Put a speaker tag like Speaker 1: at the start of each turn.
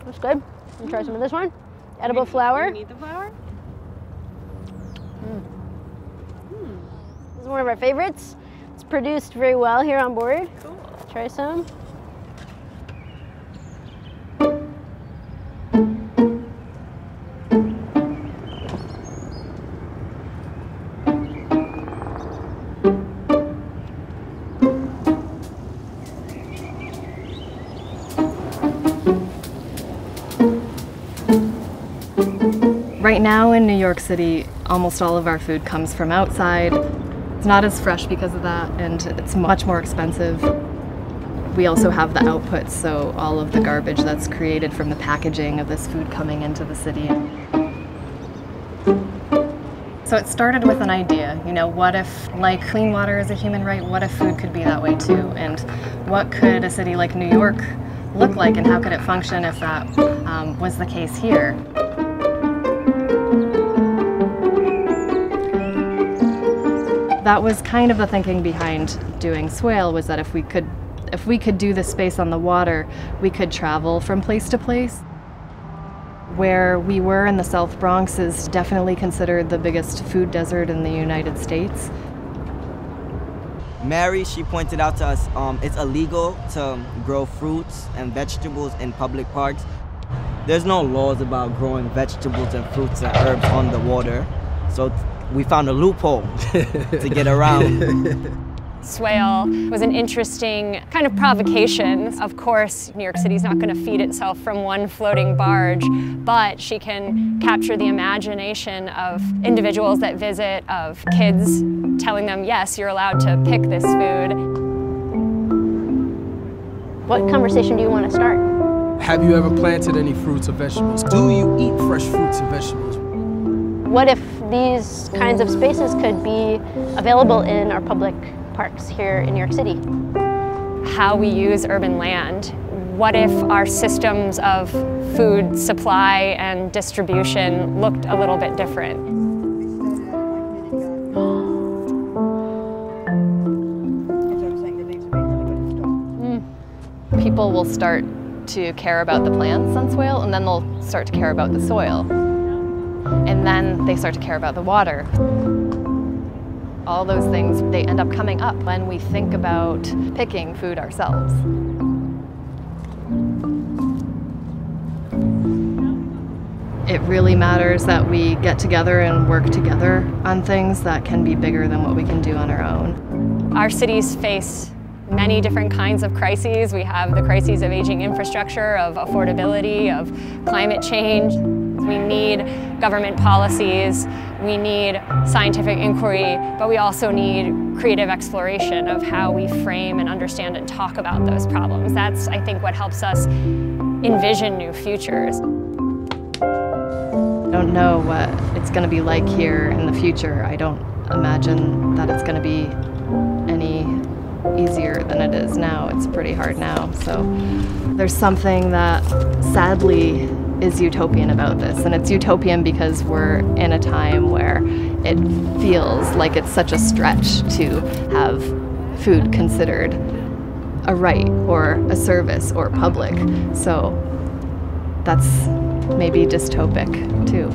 Speaker 1: That's good. Let's try some of this one. Edible flour.
Speaker 2: You need the flour?
Speaker 1: This is one of our favorites. It's produced very well here on board.
Speaker 2: Cool.
Speaker 1: Try some.
Speaker 3: Right now in New York City, almost all of our food comes from outside. It's not as fresh because of that, and it's much more expensive. We also have the outputs, so all of the garbage that's created from the packaging of this food coming into the city. So it started with an idea, you know, what if, like clean water is a human right, what if food could be that way too? And what could a city like New York look like, and how could it function if that was the case here? That was kind of the thinking behind doing Swale, was that if we could do this space on the water, we could travel from place to place. Where we were in the South Bronx is definitely considered the biggest food desert in the United States.
Speaker 4: Mary, she pointed out to us it's illegal to grow fruits and vegetables in public parks. There's no laws about growing vegetables and fruits and herbs on the water, so we found a loophole to get around.
Speaker 2: Swale was an interesting kind of provocation. Of course, New York City's not going to feed itself from one floating barge, but she can capture the imagination of individuals that visit, of kids telling them, yes, you're allowed to pick this food.
Speaker 1: What conversation do you want to start?
Speaker 5: Have you ever planted any fruits or vegetables? Do you eat fresh fruits and vegetables?
Speaker 1: What if these kinds of spaces could be available in our public parks here in New York City?
Speaker 2: How we use urban land. What if our systems of food supply and distribution looked a little bit different?
Speaker 3: People will start to care about the plants on Swale, and then they'll start to care about the soil. And then they start to care about the water. All those things, they end up coming up when we think about picking food ourselves. It really matters that we get together and work together on things that can be bigger than what we can do on our own.
Speaker 2: Our cities face many different kinds of crises. We have the crises of aging infrastructure, of affordability, of climate change. We need government policies, we need scientific inquiry, but we also need creative exploration of how we frame and understand and talk about those problems. That's, I think, what helps us envision new futures.
Speaker 3: I don't know what it's going to be like here in the future. I don't imagine that it's going to be any easier than it is now. It's pretty hard now. So there's something that sadly is utopian about this, and it's utopian because we're in a time where it feels like it's such a stretch to have food considered a right or a service or public. So that's maybe dystopic too.